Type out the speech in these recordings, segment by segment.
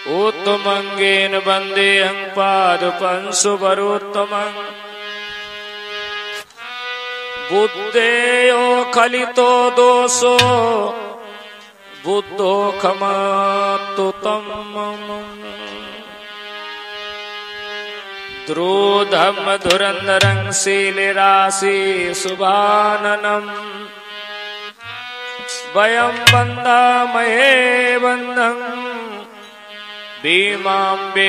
उत्तमंगेन वंदेहं पादपंशुवरोत्तमं बुद्धेयो खलितो दोषो बुद्धो खमातु तम्मम् द्रोधम धुरंधरं शीलराशि शुभाननम् वयं वन्दामहे वन्दं भीमाम्बेडनामिकम्।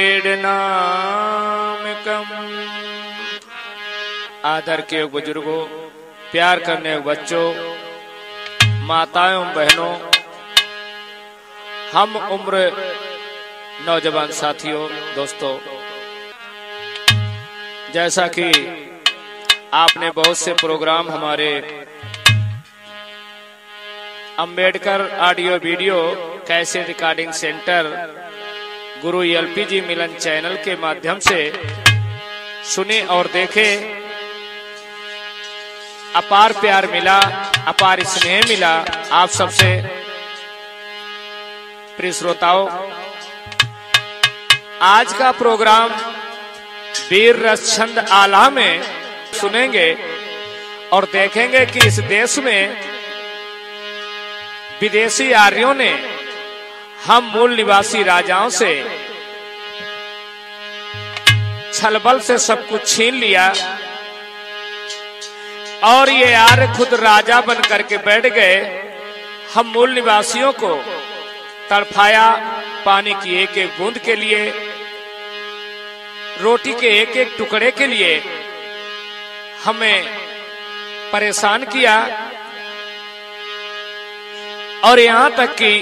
आदर के बुजुर्गों, प्यार करने बच्चों, माताओं बहनों, हम उम्र नौजवान साथियों, दोस्तों, जैसा कि आपने बहुत से प्रोग्राम हमारे Ambedkar audio video cassette recording centre गुरु एलपीजी मिलन चैनल के माध्यम से सुने और देखे, अपार प्यार मिला, अपार स्नेह मिला आप सबसे। प्रिय श्रोताओं, आज का प्रोग्राम वीर रस छंद आला में सुनेंगे और देखेंगे कि इस देश में विदेशी आर्यों ने हम मूल निवासी राजाओं से छलबल से सब कुछ छीन लिया और ये आर्य खुद राजा बन करके बैठ गए। हम मूल निवासियों को तड़फाया, पानी की एक एक बूंद के लिए, रोटी के एक एक टुकड़े के लिए हमें परेशान किया और यहां तक कि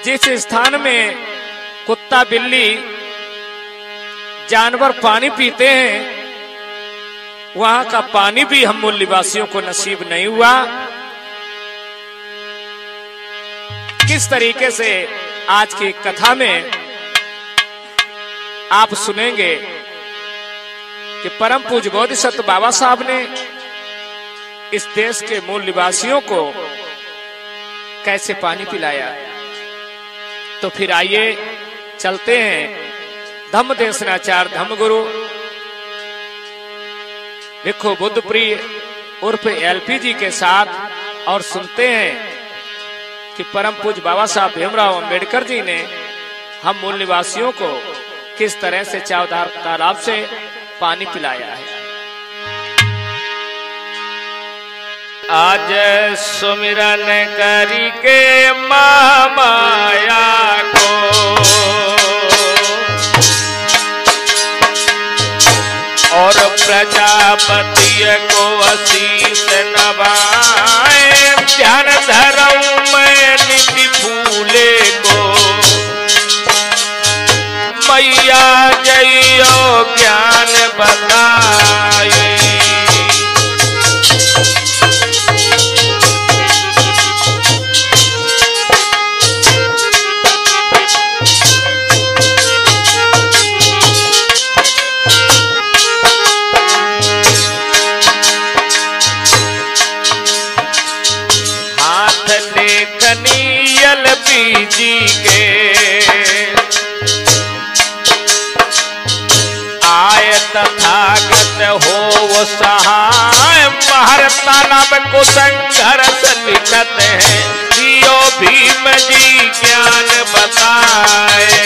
जिस स्थान में कुत्ता बिल्ली जानवर पानी पीते हैं, वहां का पानी भी हम मूल निवासियों को नसीब नहीं हुआ। किस तरीके से आज की कथा में आप सुनेंगे कि परम पूज्य बोधिसत्व बाबा साहब ने इस देश के मूल निवासियों को कैसे पानी पिलाया। तो फिर आइए चलते हैं धम्म देशनाचार्य धम्म गुरु भिक्खु बुद्ध प्रिय उर्फ एलपीजी के साथ और सुनते हैं कि परम पूज्य बाबा साहब भीमराव अंबेडकर जी ने हम मूल निवासियों को किस तरह से चावदार तालाब से पानी पिलाया है। आज सुमिरन करी के माया को और प्रजापति को आशीष नवाए, ध्यान धरऊं मैं निधि फूले को, मैया जइयो ज्ञान बताई। जी के आय तथागत हो वो सहाय, महारतानव को संघर्ष लिखत है, जियो भीम जी ज्ञान बताए।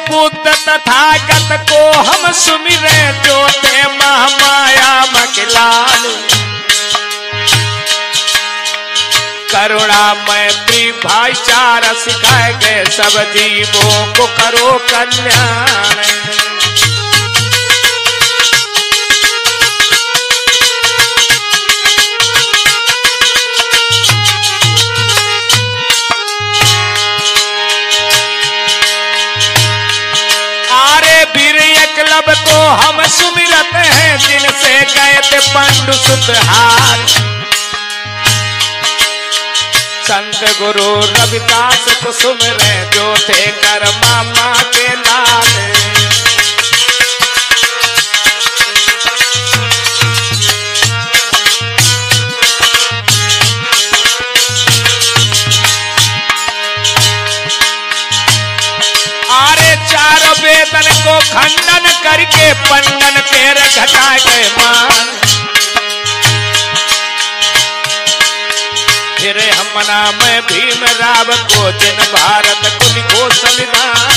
बुद्ध तथागत को हम सुमिरे, जोते महामाया मखिलाल, करुणा मैत्री भाईचारा सिखाए गए, सब जीवों को करो कल्याण। लब को हम सुमिरत हैं, जिनसे गए थे पंडु सुतहार, संत गुरु रविदास कुसुम रे जो थे कर मामा के लाल। चारों वेदन को खंडन करके पंडन पैर घटा गए मान। फिर हम नाम भीम राव को जिन भारत कुल को संविधान।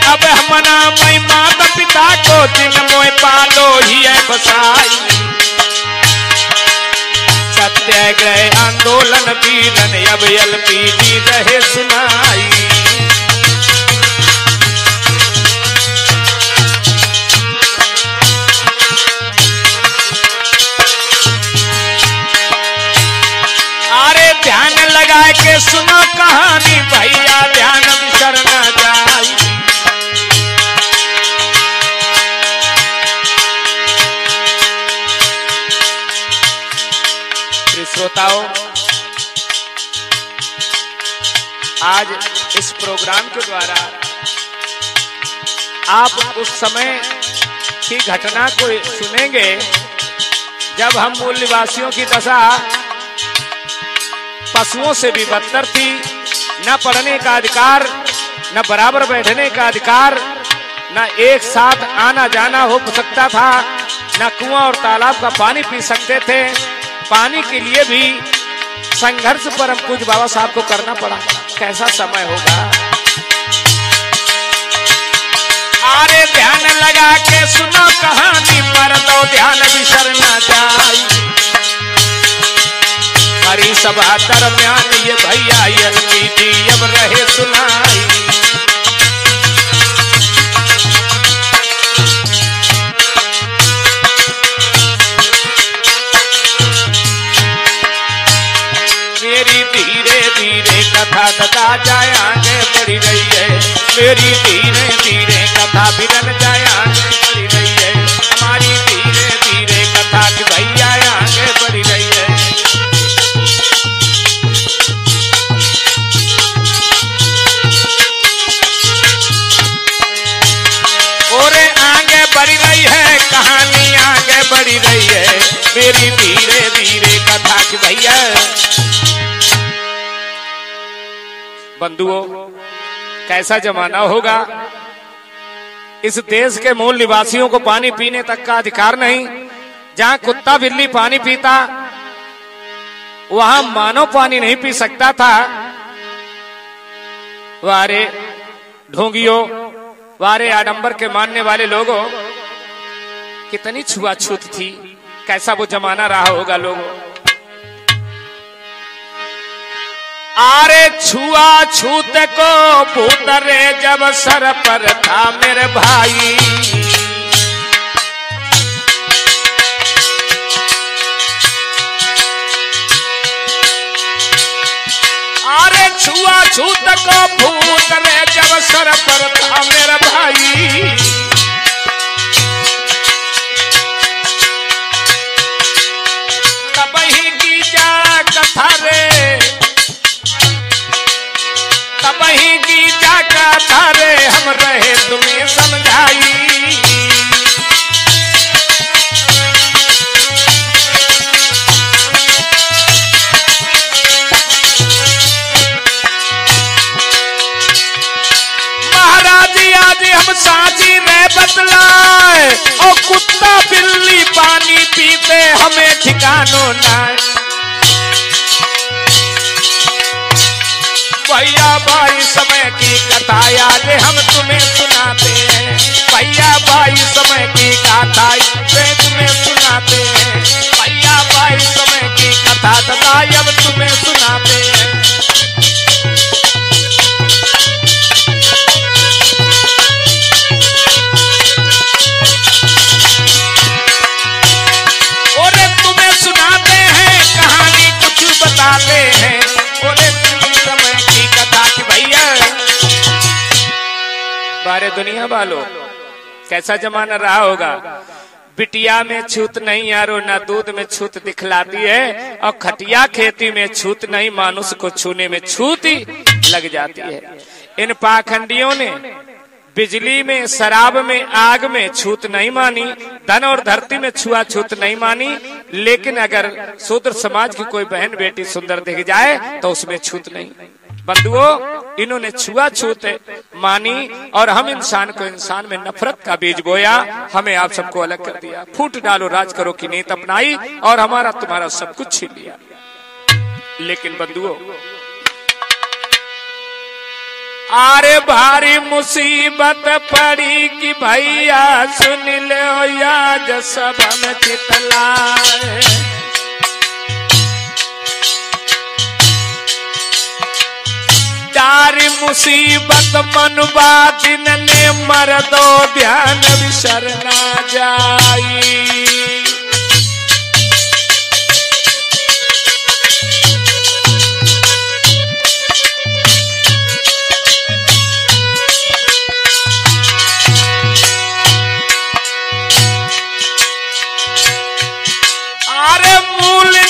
अब हम नाम माता पिता को जिन मोह पालो ही है बसाई। सत्याग्रह आंदोलन वीरन अब एलपीडी रहे सुनाई। अरे ध्यान लगा के सुनो कहानी भैया ध्यान बिसर न जाए। श्रोताओं, आज इस प्रोग्राम के द्वारा आप उस समय की घटना को सुनेंगे जब हम मूल निवासियों की दशा पशुओं से भी बदतर थी। न पढ़ने का अधिकार, न बराबर बैठने का अधिकार, न एक साथ आना जाना हो सकता था, न कुआं और तालाब का पानी पी सकते थे। पानी के लिए भी संघर्ष परम पूज्य बाबा साहब को करना पड़ा। कैसा समय होगा। अरे ध्यान लगा के सुनो कहानी पर दो ध्यान बिसर न जाए। हरी सभा दरम्यान ये भैया एलपीडी अब रहे सुनाई। धीरे धीरे कथा तथा जाए आगे बढ़ी रही है। मेरी धीरे धीरे कथा बिगड़ जाए आगे बढ़ी रही है। हमारी धीरे धीरे कथा की भैया आगे बढ़ी रही है। और आगे बढ़ी रही है, कहानी आगे बढ़ी रही है। मेरी धीरे धीरे कथा की भैया। बंधुओं, कैसा जमाना होगा। इस देश के मूल निवासियों को पानी पीने तक का अधिकार नहीं। जहां कुत्ता बिल्ली पानी पीता वहां मानव पानी नहीं पी सकता था। वारे ढोंगियों, वारे आडंबर के मानने वाले लोगों, कितनी छुआछूत थी। कैसा वो जमाना रहा होगा लोगों। आरे छुआछूत को भूतरे जब सर पर था मेरे भाई। आरे छुआछूत को भूतरे जब सर पर था मेरे भाई। तब ही की जा कथा रे, तब ही की जा कथा रे, हम रहे तुम्हें समझाई। महाराज आज हम साझी ने बतलाए, और कुत्ता बिल्ली पानी पीते हमें ठिकानो ना। भैया भाई समय की कथा याद हम तुम्हें सुनाते हैं। भैया भाई समय की गाथा तुम्हें सुनाते हैं। भैया भाई समय की कथा तथा अब तुम्हें सुनाते हैं। और तुम्हें सुनाते हैं कहानी, कुछ बताते हैं। और समय की कथा की हमारे दुनिया वालों, कैसा जमाना रहा होगा। बिटिया में छूत नहीं यारो, ना दूध में छूत दिखलाती है, और खटिया खेती में छूत नहीं, मानुष को छूने में छूत ही लग जाती है। इन पाखंडियों ने बिजली में, शराब में, आग में छूत नहीं मानी, धन और धरती में छुआछूत नहीं मानी, लेकिन अगर शूद्र समाज की कोई बहन बेटी सुंदर दिख जाए तो उसमें छूत नहीं। बंधुओं, इन्होंने छुआछूत मानी और हम इंसान को इंसान में नफरत का बीज बोया, हमें आप सबको अलग कर दिया। फूट डालो राज करो की नीत अपनाई और हमारा तुम्हारा सब कुछ छीन लिया। लेकिन बंधुओं, आरे भारी मुसीबत पड़ी कि भैया सुन लो याद सब हम चितलाए। डारी मुसीबत मनुबा दिन ने मर्दो ध्यान बिसर ना जाई।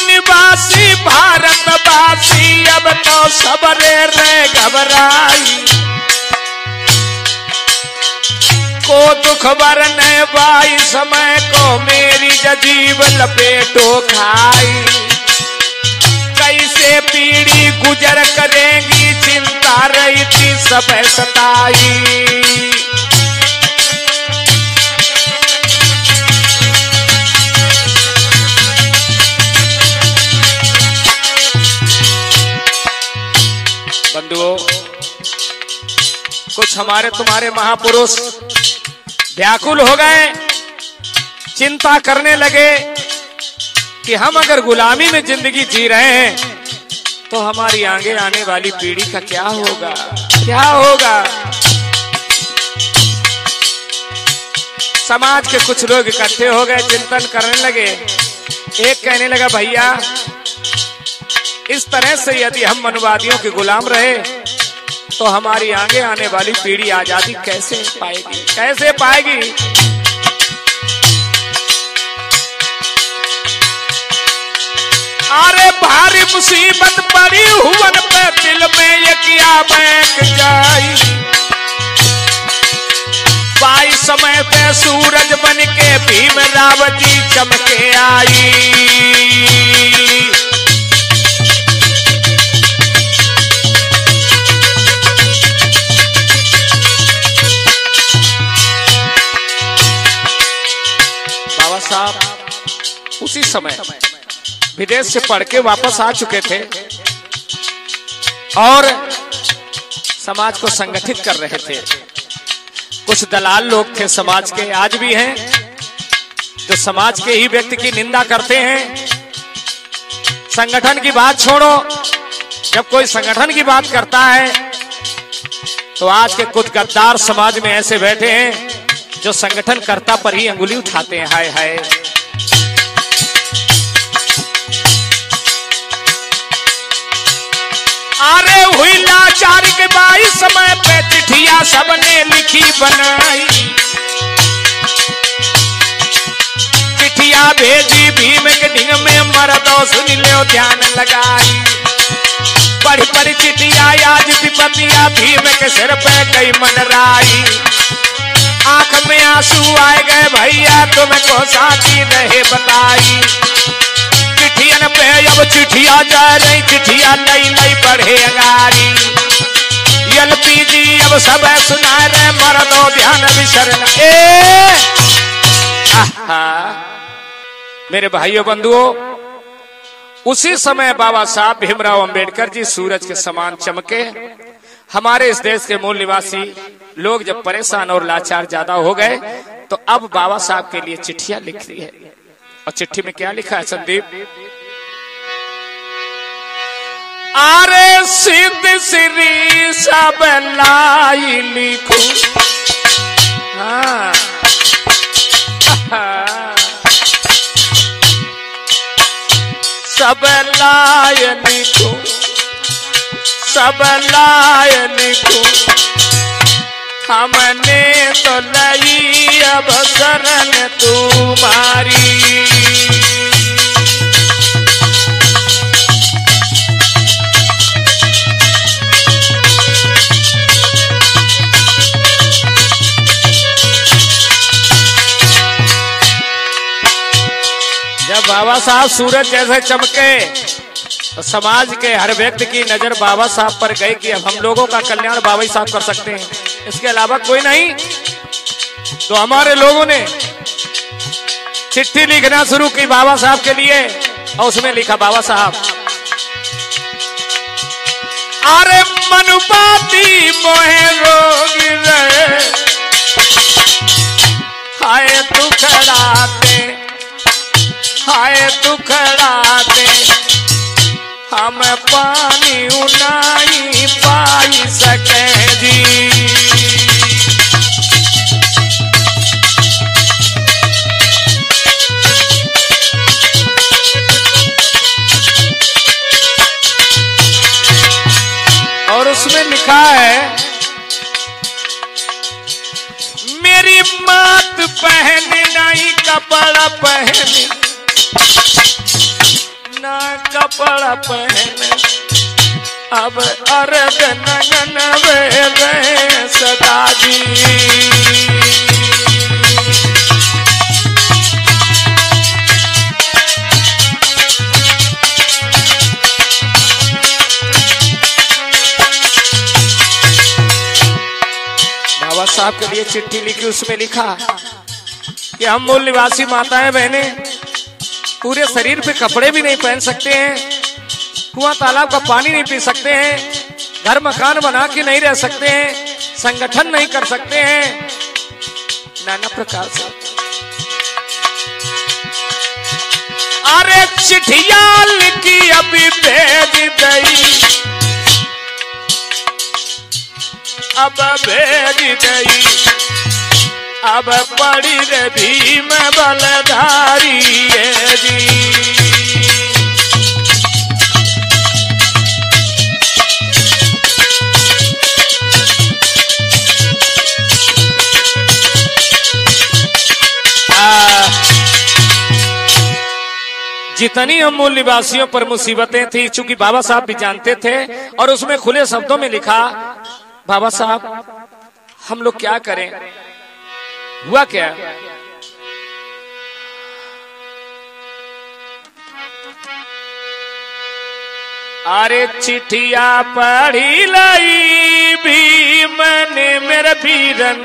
निवासी भारतवासी अब तो सबरे रे घबराई, को दुख बरने वाई समय को मेरी जजीब लपेटो खाई। कैसे पीढ़ी गुजर करेंगी चिंता रही थी सब सताई। बंधुओं, कुछ हमारे तुम्हारे महापुरुष व्याकुल हो गए, चिंता करने लगे कि हम अगर गुलामी में जिंदगी जी रहे हैं तो हमारी आगे आने वाली पीढ़ी का क्या होगा, क्या होगा। समाज के कुछ लोग इकट्ठे हो गए, चिंतन करने लगे। एक कहने लगा, भैया इस तरह से यदि हम मनुवादियों के गुलाम रहे तो हमारी आगे आने वाली पीढ़ी आजादी कैसे पाएगी, कैसे पाएगी। अरे भारी मुसीबत पड़ी हुवन पे दिल में ये किया बैठ जाई। पाई समय पे सूरज बन के भीम रावती चमके आई। साहब उसी समय विदेश से पढ़ के वापस आ चुके थे और समाज को संगठित कर रहे थे। कुछ दलाल लोग थे समाज के, आज भी हैं, जो समाज के ही व्यक्ति की निंदा करते हैं। संगठन की बात छोड़ो, जब कोई संगठन की बात करता है तो आज के कुछ गद्दार समाज में ऐसे बैठे हैं जो संगठन कर्ता पर ही अंगुली उठाते हैं। हाय हाय, अरे हुई लाचार के बाई समय पे चिट्ठियां सबने लिखी बनाई। चिट्ठियां भेजी भीम के ढिंग में मर्दों सुन लो ध्यान लगाई। पढ़ी पढ़ी चिट्ठियां आज विपतियां भीम के सिर पे गई मनराई। आंख में आंसू आए गए भैया तुमको साथी नहीं बताई। चिट्ठियन पे अब चिट्ठियां जा रही, चिट्ठियां नई नई पढ़े अंगारी। एलपीजी अब सब सुना रहे मर्दों ध्यान बिसरना। मेरे भाइयों बंधुओं, उसी समय बाबा साहब भीमराव अंबेडकर जी सूरज के समान चमके। हमारे इस देश के मूल निवासी लोग जब परेशान और लाचार ज्यादा हो गए तो अब बाबा साहब के लिए चिट्ठियां लिख रही है। और चिट्ठी में क्या लिखा है संदीप? आरे सिद्ध श्री सब लाई लिखो। हाँ सब लाय लिखो, सब लाय लिखो। हमने तो लई अब शरण तुम्हारी। जब बाबा साहब सूरज जैसे चमके तो समाज के हर व्यक्ति की नजर बाबा साहब पर गई कि अब हम लोगों का कल्याण बाबा ही साहब कर सकते हैं, इसके अलावा कोई नहीं। तो हमारे लोगों ने चिट्ठी लिखना शुरू की बाबा साहब के लिए और उसमें लिखा, बाबा साहब अरे मनुपाती मोहे रोग रहे, हाय दुखड़ाते हाय दुखड़ाते, हम पानी उनाई पाई सके जी। और उसमें लिखा है, मेरी मात पहन नहीं कपड़ा पहन, ना कपड़ा पहन, अब अर्ध नगन वे सदा जी। बाबा साहब के लिए चिट्ठी लिखी, उसमें लिखा कि हम मूल निवासी माताएं बहनें पूरे शरीर पे कपड़े भी नहीं पहन सकते हैं, कुआं तालाब का पानी नहीं पी सकते हैं, घर मकान बना के नहीं रह सकते हैं, संगठन नहीं कर सकते हैं, नाना प्रकार से। अरे चिट्ठियां लिखी अभी भेज दई, अब भेज दई, अब पड़ी रे भीम बलधारी जी। जितनी हम मूल निवासियों पर मुसीबतें थी, चूंकि बाबा साहब भी जानते थे, और उसमें खुले शब्दों में लिखा, बाबा साहब हम लोग क्या करें। हुआ क्या, अरे चिट्ठिया पढ़ी लाई भीम ने मेरे वीरन।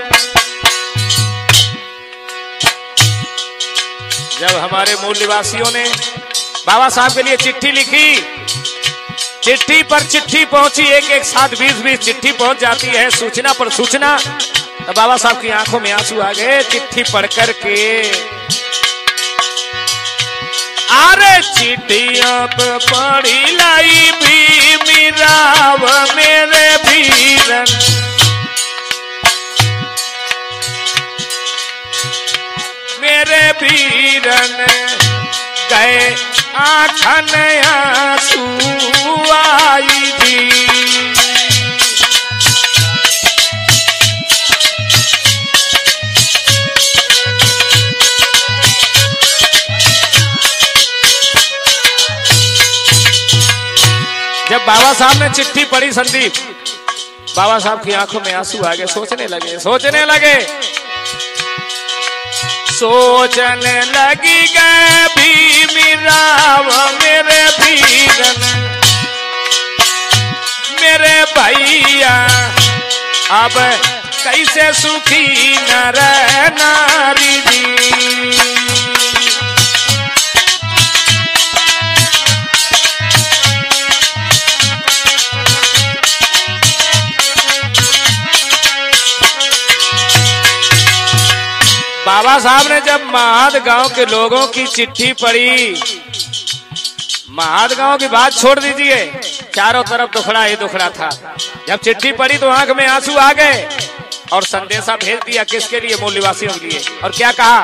जब हमारे मूल निवासियों ने बाबा साहब के लिए चिट्ठी लिखी, चिट्ठी पर चिट्ठी पहुंची, एक एक साथ 20-20 चिट्ठी पहुंच जाती है, सूचना पर सूचना। तो बाबा साहब की आंखों में आंसू आ गए चिट्ठी पढ़ करके। अरे चिट्ठियां पढ़ी लाई भी राव मेरे वीरन, मेरे वीरन गए आँखन आंसू आई थी। जब बाबा साहब ने चिट्ठी पढ़ी संदीप, बाबा साहब की आंखों में आंसू आ गए, सोचने लगे सोचने लगी गए भीम राव मेरे वीरन, मेरे भैया अब कैसे सुखी नर नारी जी। बाबा साहब ने जब महाद गांव के लोगों की चिट्ठी पढ़ी, महाद गांव की बात छोड़ दीजिए, चारों तरफ दुखड़ा ही दुखड़ा था। जब चिट्ठी पढ़ी तो आंख में आंसू आ गए और संदेशा भेज दिया, किसके लिए, मूल निवासियों के लिए। और क्या कहा,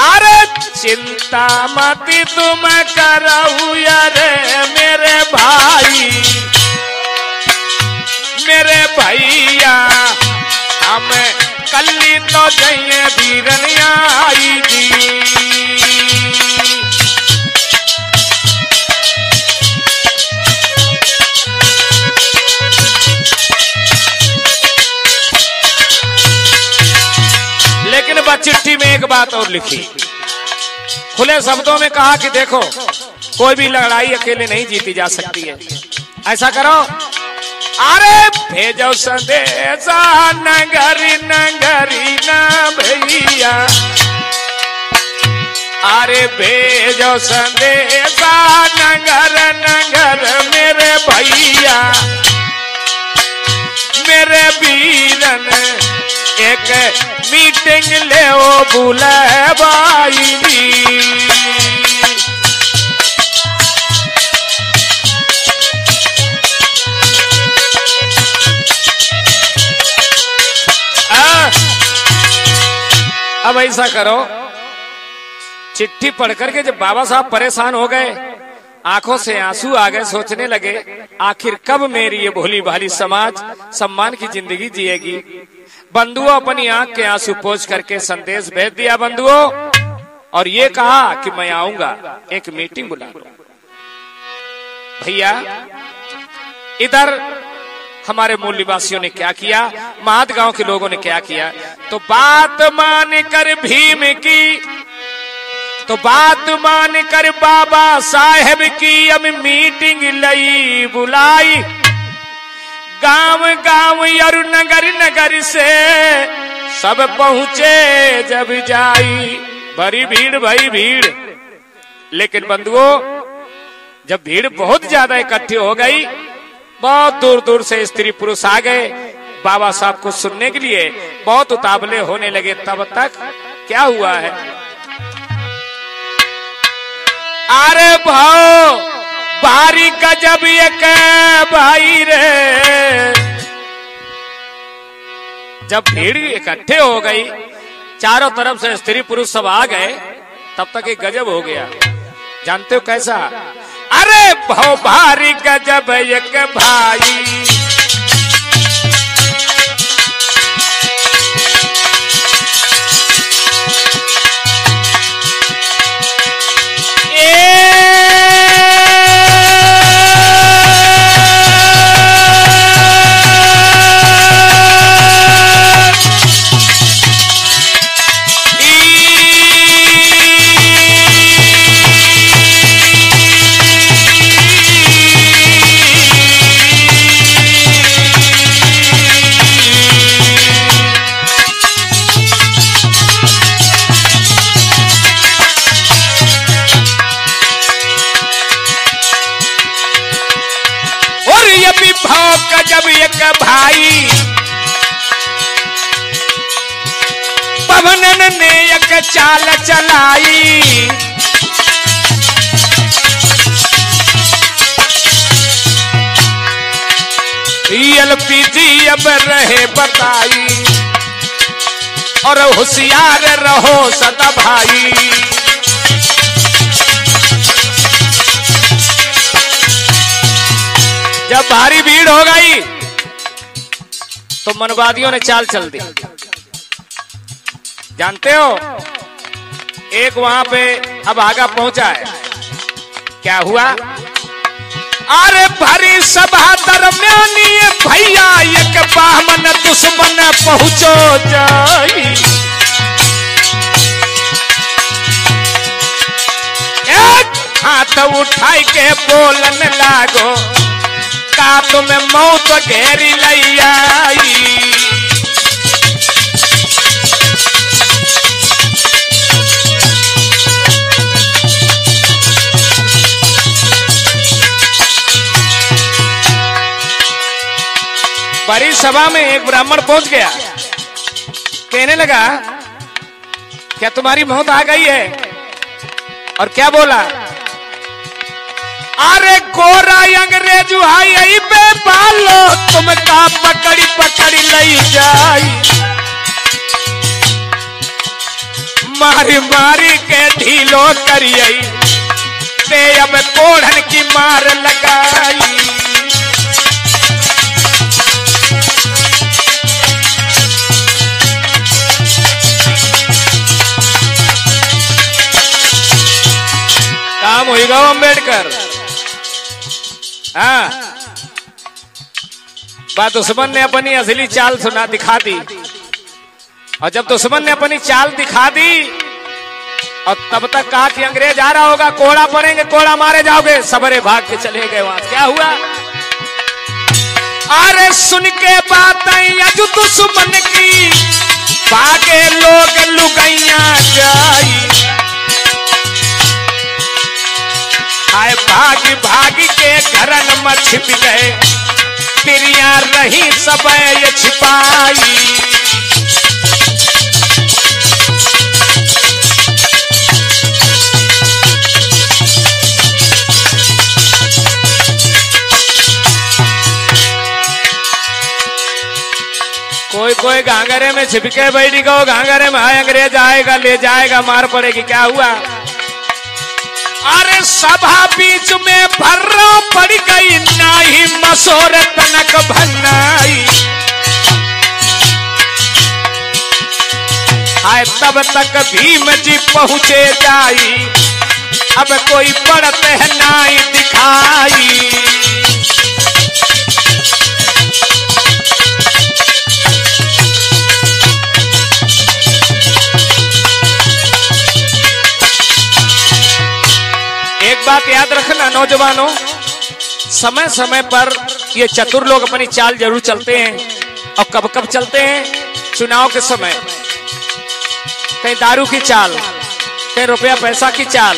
अरे चिंता मत तुम करो यारे मेरे भाई, मेरे भैया हम कल्ली तो जइए वीरन आई जी। लेकिन वह चिट्ठी में एक बात और लिखी, खुले शब्दों में कहा कि देखो कोई भी लड़ाई अकेले नहीं जीती जा सकती है, ऐसा करो, अरे भेजो संदेशा नगरी नगरी ना भैया, अरे भेजो संदेशा नगर नगर मेरे भैया, मेरे वीरन एक मीटिंग ले ओ बुलावाई जी। अब ऐसा करो, चिट्ठी पढ़कर के जब बाबा साहब परेशान हो गए, आंखों से आंसू आ गए, सोचने लगे आखिर कब मेरी ये भोली भाली समाज सम्मान की जिंदगी जिएगी। बंधुओं अपनी आंख के आंसू पोंछ करके संदेश भेज दिया बंधुओं, और ये कहा कि मैं आऊंगा, एक मीटिंग बुला लो। भैया इधर हमारे मूल निवासियों ने क्या किया, महत गांव के लोगों ने क्या किया, तो बात मान कर भीम की, तो बात मान कर बाबा साहेब की अब मीटिंग लई बुलाई, गांव गांव और नगर नगर से सब पहुंचे जब जाई, बड़ी भीड़ भाई भीड़। लेकिन बंधुओं जब भीड़ बहुत ज्यादा इकट्ठी हो गई, बहुत दूर दूर से स्त्री पुरुष आ गए बाबा साहब को सुनने के लिए, बहुत उतावले होने लगे। तब तक क्या हुआ है, अरे भाओ भारी गजब एक भाई रे, जब भीड़ इकट्ठे हो गई, चारों तरफ से स्त्री पुरुष सब आ गए, तब तक एक गजब हो गया। जानते हो कैसा, अरे भाओ भारी गजब एक भाई, गजब एक भाई, पवनन ने एक चाल चलाई, एलपीजी अब रहे बताई, और होशियार रहो सदा भाई। जब भारी भीड़ हो गई तो मनवादियों ने चाल चल दी। जानते हो एक वहां पे अब आगा पहुंचा है, क्या हुआ, अरे भरी सभा दरम्यान ये भैया एक बामन दुश्मन पहुंचो जाई, एक हाथ उठाई के बोलन लागो, का तुम्हें मौत घेरी लई आई, बड़ी सभा में एक ब्राह्मण पहुंच गया, कहने लगा क्या तुम्हारी मौत आ गई है, और क्या बोला, अरे गोरा अंग्रेज आई पे बालो तुमका पकड़ी पकड़ी लई जाई, मारी मारी के ढीलो करियई, ते अब कोढ़न की मार लगाई। भीमराव अम्बेडकर। हाँ, बात दुश्मन ने अपनी असली चाल सुना दिखा दी, और जब दुश्मन ने अपनी चाल दिखा दी और तब तक कहा कि अंग्रेज आ रहा होगा, कोड़ा पड़ेंगे, कोड़ा मारे जाओगे, सबरे भाग के चले गए। वहां क्या हुआ? अरे सुन के बात अजू दुश्मन की, भागे लोग लुगाइया जाई। आए भाग भाग के घरन में छिप गए, तिरिया रही सब ये छिपाई। कोई कोई घांगरे में छिपके बैठी गो, घांगरे में आए अंग्रेज आएगा, ले जाएगा, मार पड़ेगी। क्या हुआ? अरे सभा बीच में भर्रो पड़ गई, नाही मसोर तनक भन्नाई। हाय तब तक भीम जी पहुंचे जाई, अब कोई पड़ते है नाई दिखाई। एक बात याद रखना नौजवानों, समय समय पर ये चतुर लोग अपनी चाल जरूर चलते हैं, और कब कब चलते हैं? चुनाव के समय, कहीं दारू की चाल, कहीं रुपया पैसा की चाल,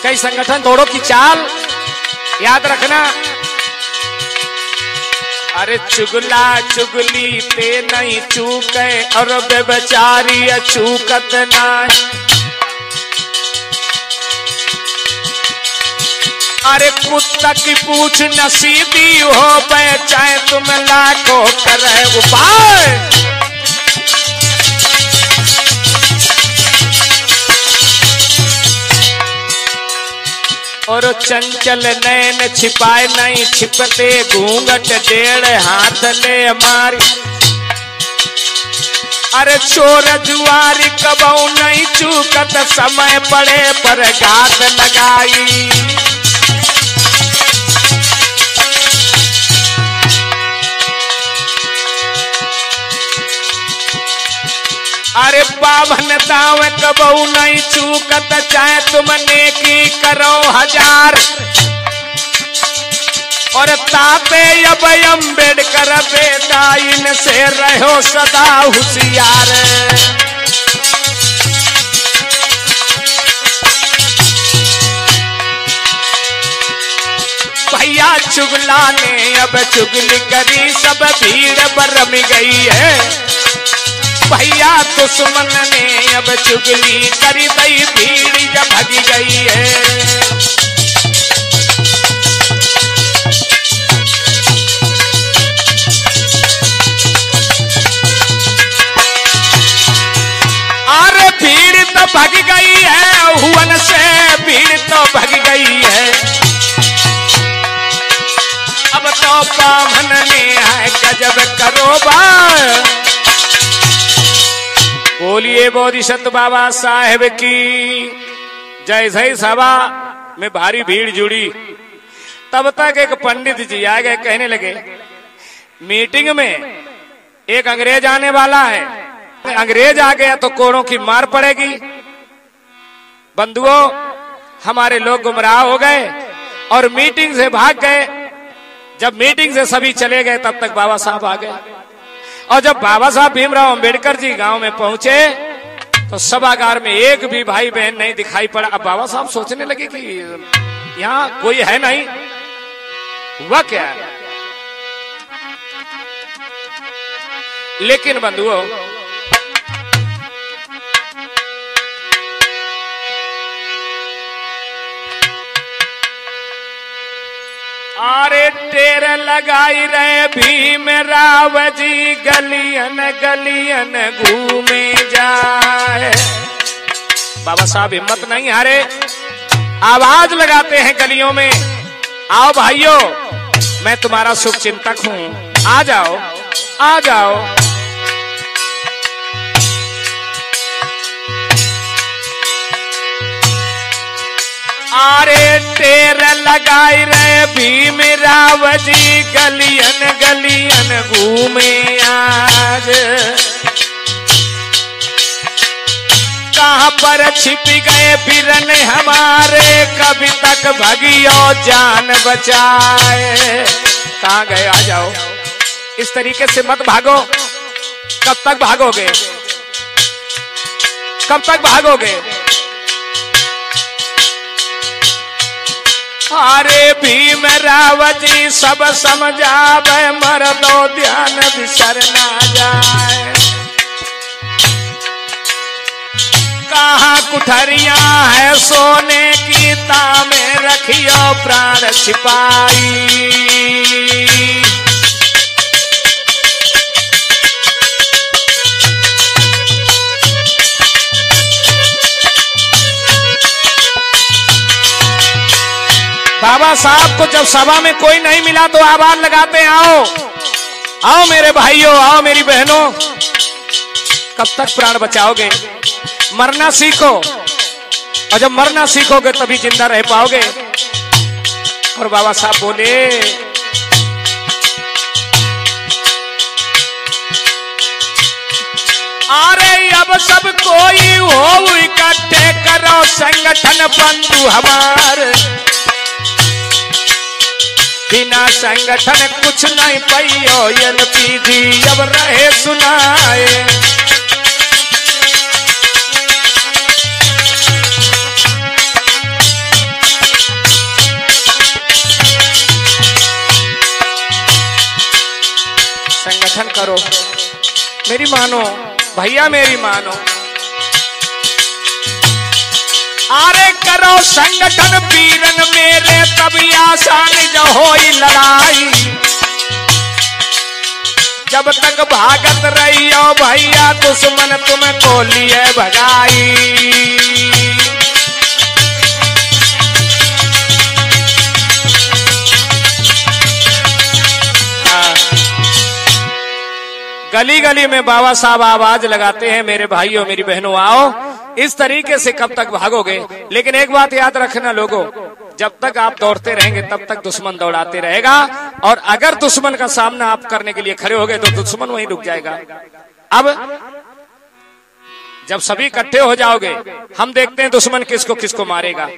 कहीं संगठन तोड़ो की चाल। याद रखना, अरे चुगला चुगली पे नहीं चूके, और बेचारी चूकत नहीं। अरे कुत्ता की पूछ नसीबी हो, चाहे तुम लाखों करे उपाय। और चंचल नैन छिपाए नहीं छिपते, घूंघट डेढ़ हाथ ले मारी। अरे चोर जुआरी कबऊ नहीं चूकत, समय पड़े पर घात लगाई। अरे बावन दाव कबऊ नहीं चूकत, चाहे तुम नेकी करो हजार। और तापे अब अम्बेडकर बेटा, इनसे रहो सदा होशियार। भैया चुगला ने अब चुगली करी, सब भीड़ बरम गई है। भैया दुश्मन ने अब चुगली करी, दई भीड़ जब भगी गई है। अरे भीड़ तो भग गई है, हुवन से भीड़ तो भग गई है। अब तो बामन ने है गजब करो बा। बोलिए बोधिसत्व बाबा साहेब की जय। जय सभा में भारी भीड़ जुड़ी, तब तक एक पंडित जी आ गए, कहने लगे मीटिंग में एक अंग्रेज आने वाला है, अंग्रेज आ गया तो कोड़ों की मार पड़ेगी। बंधुओं, हमारे लोग गुमराह हो गए और मीटिंग से भाग गए। जब मीटिंग से सभी चले गए तब तक बाबा साहब आ गए, और जब बाबा साहब भीमराव अंबेडकर जी गांव में पहुंचे तो सभागार में एक भी भाई बहन नहीं दिखाई पड़ा। अब बाबा साहब सोचने लगे कि यहाँ कोई है नहीं, हुआ क्या? लेकिन बंधुओं, अरे टेर लगाई रहे भीमराव जी, गलियन गलियन घूमे जाए। बाबा साहब हिम्मत नहीं हारे, आवाज लगाते हैं गलियों में, आओ भाइयों, मैं तुम्हारा शुभ चिंतक हूं, आ जाओ आ जाओ। आरे टेर लगाई रे भीम राव जी गलियन गलियन घूमे आज। कहाँ पर छिप गए बिरन हमारे कभी तक भगियो जान बचाए। कहाँ गए आ जाओ, इस तरीके से मत भागो। कब तक भागोगे, कब तक भागोगे? अरे भीम राव जी सब समझावे मर दो ध्यान बिसर ना जाए। कहाँ कुठरियां है सोने की तामे रखियो प्राण छिपाई। बाबा साहब को जब सभा में कोई नहीं मिला तो आवाज लगाते आओ आओ मेरे भाइयों, आओ मेरी बहनों। कब तक प्राण बचाओगे? मरना सीखो, और जब मरना सीखोगे तभी जिंदा रह पाओगे। और बाबा साहब बोले अरे अब सब कोई हो इकट्ठे करो संगठन बंधु हमार। बिना संगठन कुछ नहीं पाइयो एलपीजी अब रहे सुनाए। संगठन करो, मेरी मानो भैया, मेरी मानो। अरे करो संगठन वीरन मेरे तभी आसान जो होई लड़ाई। जब तक भागत रहियो भैया दुश्मन तुमको लिए भगाई। गली गली में बाबा साहब आवाज लगाते हैं मेरे भाइयों मेरी बहनों आओ। इस तरीके से कब तक भागोगे? लेकिन एक बात याद रखना लोगों, जब तक आप दौड़ते रहेंगे तब तक दुश्मन दौड़ाते रहेगा। और अगर दुश्मन का सामना आप करने के लिए खड़े हो गए तो दुश्मन वहीं रुक जाएगा। अब जब सभी इकट्ठे हो जाओगे हम देखते हैं दुश्मन किसको किसको मारेगा।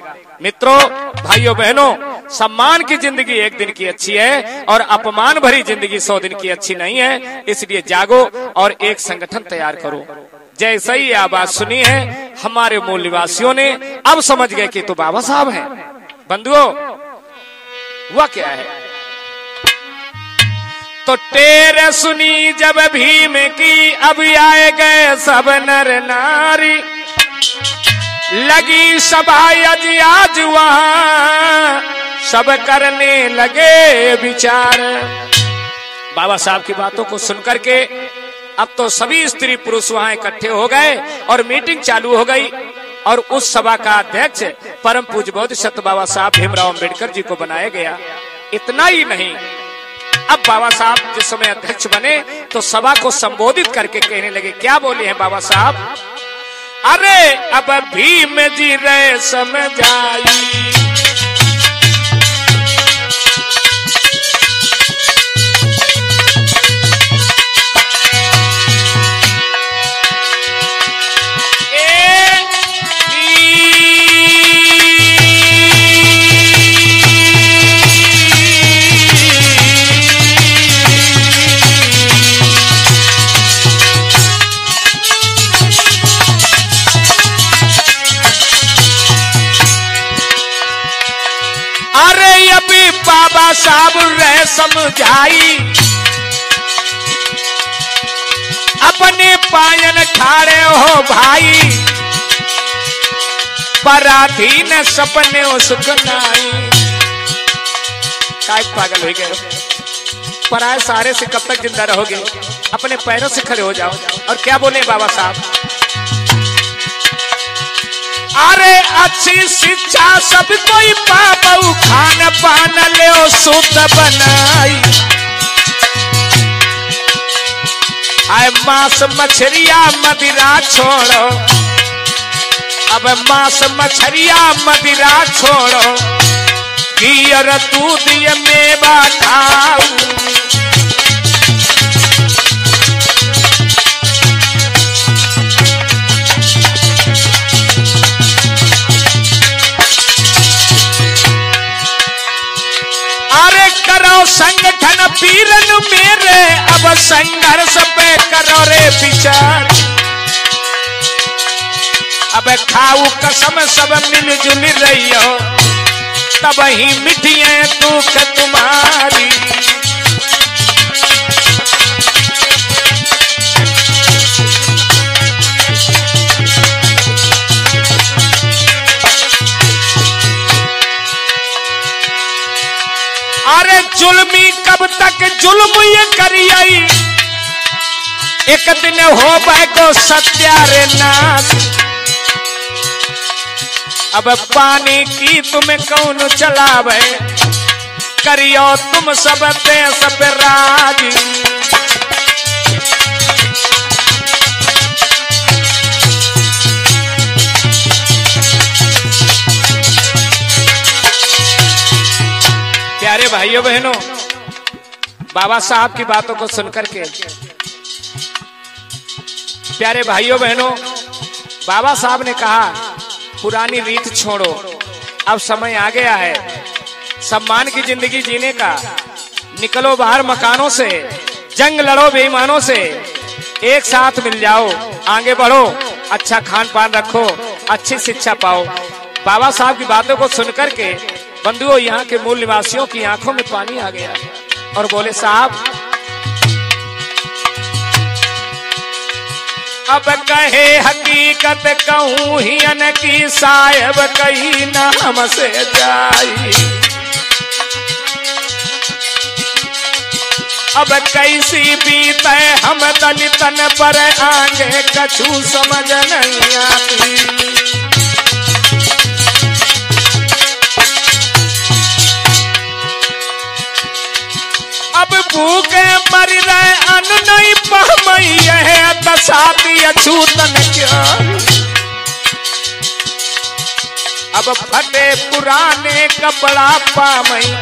मित्रों, भाइयों बहनों, सम्मान की जिंदगी एक दिन की अच्छी है और अपमान भरी जिंदगी 100 दिन की अच्छी नहीं है। इसलिए जागो और एक संगठन तैयार करो। जैसे ही आवाज सुनी है हमारे मूल निवासियों ने अब समझ गए कि तो बाबा साहब हैं। बंधुओं, हुआ क्या है? तो टेर सुनी जब भीम की अब आए गए सब नर नारी। लगी सभा आज वहां सब करने लगे विचार। बाबा साहब की बातों को सुनकर के अब तो सभी स्त्री पुरुष वहां इकट्ठे हो गए और मीटिंग चालू हो गई। और उस सभा का अध्यक्ष परम पूज्य बोधिसत्व बाबा साहब भीमराव अंबेडकर जी को बनाया गया। इतना ही नहीं, अब बाबा साहब जिस समय अध्यक्ष बने तो सभा को संबोधित करके कहने लगे। क्या बोले हैं बाबा साहब? अरे अब भीम जी रहे समझाई। बाबा साहब रहे समझाई। अपने पायन ठाड़े हो भाई। पराधीन सपने उसको नाई। काय पागल हो गए? पराए सारे से कब तक जिंदा रहोगे? अपने पैरों से खड़े हो जाओ। और क्या बोले बाबा साहब? अरे अच्छी शिक्षा सब कोई पाबू, खान पान ले शुद्ध बनाई। आए मांस मछलियां मदिरा छोड़ो, अब मांस मछरिया मदिरा छोड़ो, घी दूध ये मेवा खाओ। अरे करो संगठन पीरन मेरे, अब संघर्ष पे करो रे विचार। अब खाऊ कसम सब मिलजुल रही हो, तब ही मिठिए दुख तुम्हारी। अरे जुल्मी कब तक जुल्म ये करिए, एक दिन हो को सत्यारे नाश। अब पानी की तुम्हें कौन चलावे, करियो तुम सब देश पे राजी। प्यारे भाइयों बहनों, बाबा साहब की बातों को सुनकर के, प्यारे भाइयों बहनों, बाबा साहब ने कहा पुरानी रीत छोड़ो, अब समय आ गया है सम्मान की जिंदगी जीने का। निकलो बाहर मकानों से, जंग लड़ो बेईमानों से, एक साथ मिल जाओ, आगे बढ़ो, अच्छा खान पान रखो, अच्छी शिक्षा पाओ। बाबा साहब की बातों को सुनकर के बंधुओं, यहाँ के मूल निवासियों की आंखों में पानी आ गया और बोले साहब अब कहे हकीकत कहूँ ही अन की, साहेब कहीं नाम से जाई। अब कैसी बीते हम दलितन पर, आगे कछु समझ नहीं आती। अब भूखे मर रहे अन्न नहीं पामई, यह दशाती अछूतन क्या। अब फटे पुराने कपड़ा पामई,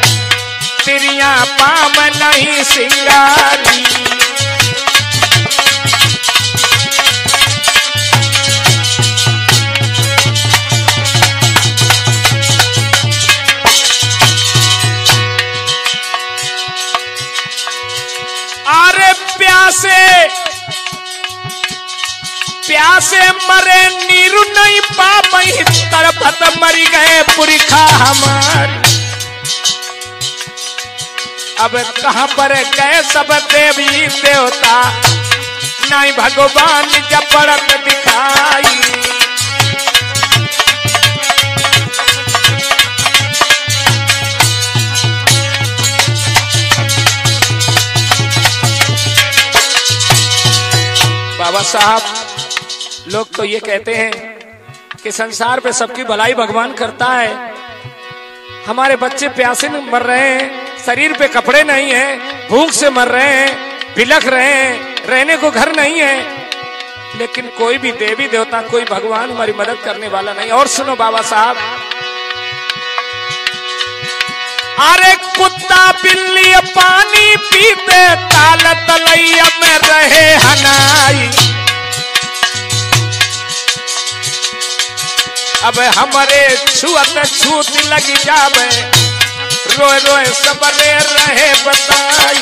तिरिया पाम नहीं सिंगारी। अरे प्यासे प्यासे मरे नीरू नहीं पामई, तरफत मरी गए पुरखा हमारी। अब कहां पर गए सब देवी देवता, नहीं भगवान जपड़त दिखाई। बाबा साहब, लोग तो ये कहते हैं कि संसार पे सबकी भलाई भगवान करता है। हमारे बच्चे प्यासे मर रहे हैं, शरीर पे कपड़े नहीं है, भूख से मर रहे हैं, बिलख रहे हैं, रहने को घर नहीं है, लेकिन कोई भी देवी देवता, कोई भगवान हमारी मदद करने वाला नहीं। और सुनो बाबा साहब, अरे कुत्ता बिल्ली पानी पीते, ताल तलैया में रहे हनाई। अब हमारे छुअत छूत लगी जावे, रोए रोए सबरे रहे बताई।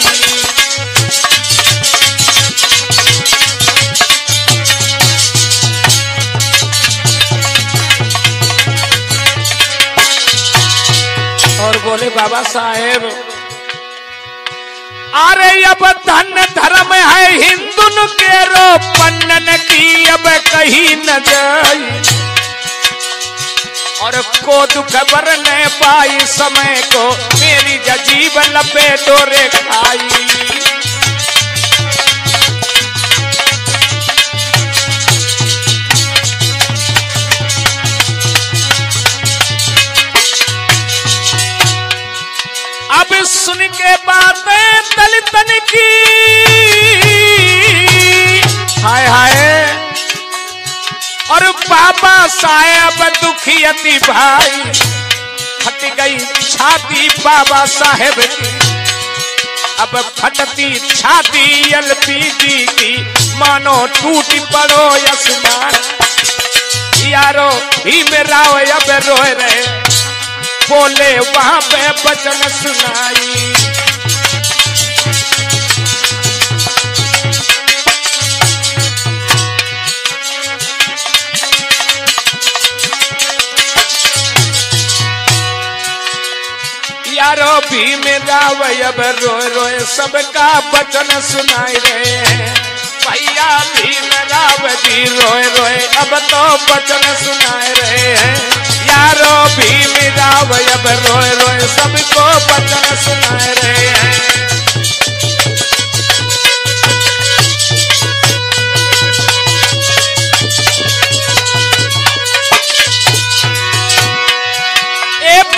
और बोले बाबा साहेब, अरे अब धन धर्म है हिंदुन के रो, पन्नन की अब कहीं न जाई। और को दुख बर न पाई समय को, मेरी जीवन लपेटो रे खाई। अब सुन के बातें दलितन की, हाय हाय, और बाबा साहेब दुखियती भाई, फट गई छाती बाबा साहेब की, अब फटती छाती एलपीजी की, मानो टूट पड़ो आसमान। यारो ही मेरा अब रोए रहे, बोले वहां पे वचन सुनाई। यारो भी मेरा अब रोए रोए सबका वचन सुनाई रहे हैं। भैया भी मेरा जी रोए रोए अब तो वचन सुनाए रहे हैं। यारो भी मेरा अब रोए रोए सबको वचन सुनाए रहे हैं।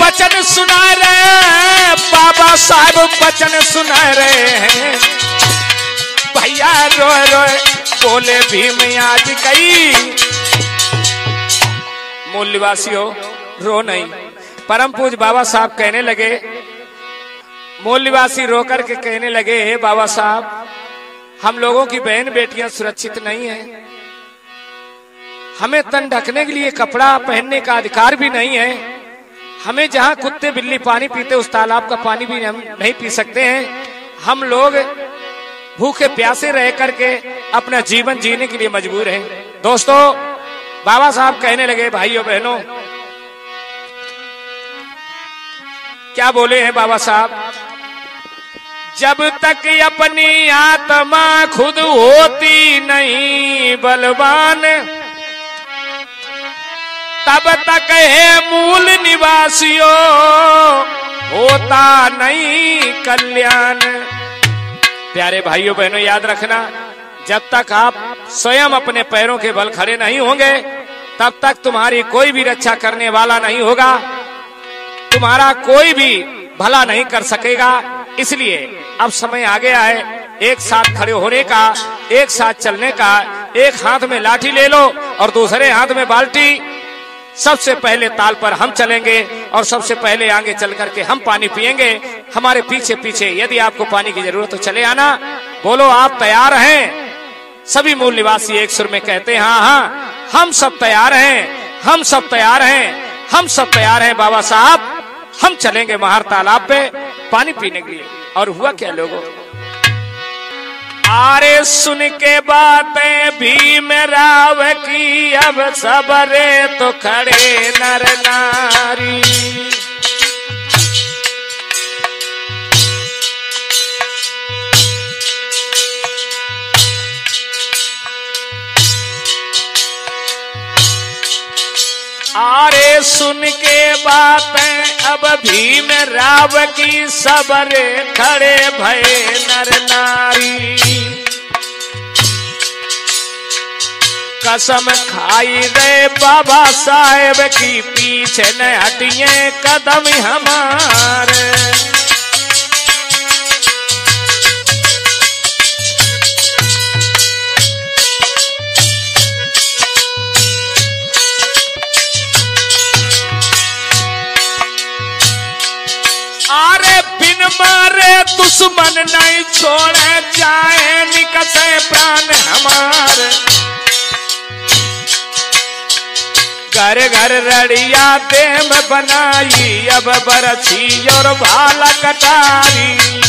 वचन सुना रहे हैं बाबा साहब, वचन सुना रहे हैं। भैया रोए रोए बोले भीम आज कई। मूल निवासियों रो नहीं। परम पूज बाबा साहब कहने लगे, मूल निवासी रो करके कहने लगे, हे बाबा साहब हम लोगों की बहन बेटियां सुरक्षित नहीं है, हमें तन ढकने के लिए कपड़ा पहनने का अधिकार भी नहीं है, हमें जहां कुत्ते बिल्ली पानी पीते उस तालाब का पानी भी हम नहीं पी सकते हैं, हम लोग भूखे प्यासे रह करके अपना जीवन जीने के लिए मजबूर हैं। दोस्तों बाबा साहब कहने लगे, भाइयों बहनों क्या बोले हैं बाबा साहब, जब तक अपनी आत्मा खुद होती नहीं बलवान, तब तक है मूल निवासियों होता नहीं कल्याण। प्यारे भाइयों बहनों याद रखना, जब तक आप स्वयं अपने पैरों के बल खड़े नहीं होंगे तब तक तुम्हारी कोई भी रक्षा करने वाला नहीं होगा, तुम्हारा कोई भी भला नहीं कर सकेगा। इसलिए अब समय आ गया है एक साथ खड़े होने का, एक साथ चलने का। एक हाथ में लाठी ले लो और दूसरे हाथ में बाल्टी। सबसे पहले ताल पर हम चलेंगे और सबसे पहले आगे चल करके हम पानी पिएंगे। हमारे पीछे पीछे यदि आपको पानी की जरूरत तो चले आना। बोलो आप तैयार हैं? सभी मूल निवासी एक सुर में कहते हैं हाँ हाँ हम सब तैयार हैं, हम सब तैयार हैं, हम सब तैयार हैं बाबा साहब, हम चलेंगे महार तालाब पे पानी पीने के लिए। और हुआ क्या लोगों, आरे सुन के बातें भीम राव की, अब सबरे तो खड़े नर नारी। आरे सुन के बातें अब भीम राव की, सबरे खड़े भये नर नारी। कसम खाई रे बाबा साहेब की, पीछे न हटिए कदम हमारे। आरे बिन मारे दुश्मन नहीं छोड़े, चाहे निकसे प्राण हमारे। घर घर रड़िया देम बनाई, अब बरछी और भाला कटारी।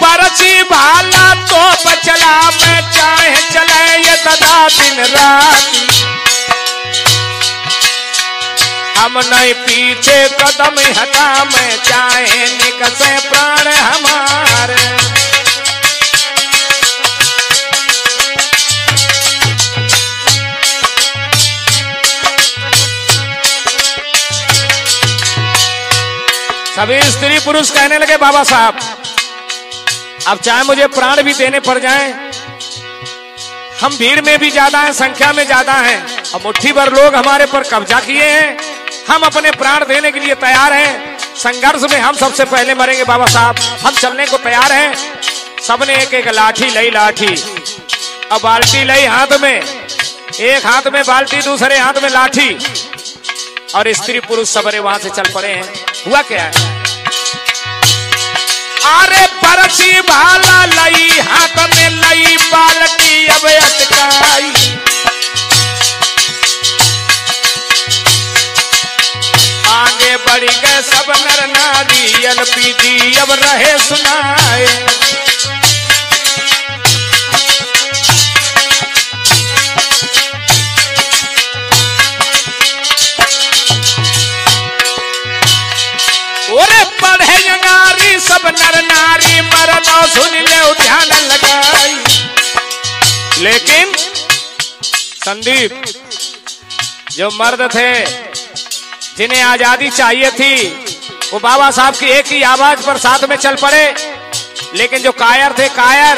बरछी भाला तो बचला में, चाहे चले ये दादा दिन रात। हम नहीं पीछे कदम हटा में, चाहे निकसे प्राण हमारे। सभी स्त्री पुरुष कहने लगे बाबा साहब अब चाहे मुझे प्राण भी देने पड़ जाएं, हम भीड़ में भी ज्यादा हैं, संख्या में ज्यादा हैं, और मुट्ठी भर लोग हमारे पर कब्जा किए हैं। हम अपने प्राण देने के लिए तैयार हैं। संघर्ष में हम सबसे पहले मरेंगे बाबा साहब, हम चलने को तैयार हैं। सबने एक एक लाठी लई, लाठी अब बाल्टी लई हाथ में, एक हाथ में बाल्टी, दूसरे हाथ में लाठी, और स्त्री पुरुष सबरे वहां से चल पड़े हैं। हुआ क्या है? अरे परसी भाला लई हाथ में लई बाल्टी अब अटकाई, आगे बढ़ गए सब नर नारी, एलपीजी अब रहे सुनाए। ओरे पढ़े नारी सब नर नारी, मरना सुन ले ध्यान लगाई। लेकिन संदीप जो मर्द थे जिन्हें आजादी चाहिए थी, वो बाबा साहब की एक ही आवाज पर साथ में चल पड़े। लेकिन जो कायर थे, कायर,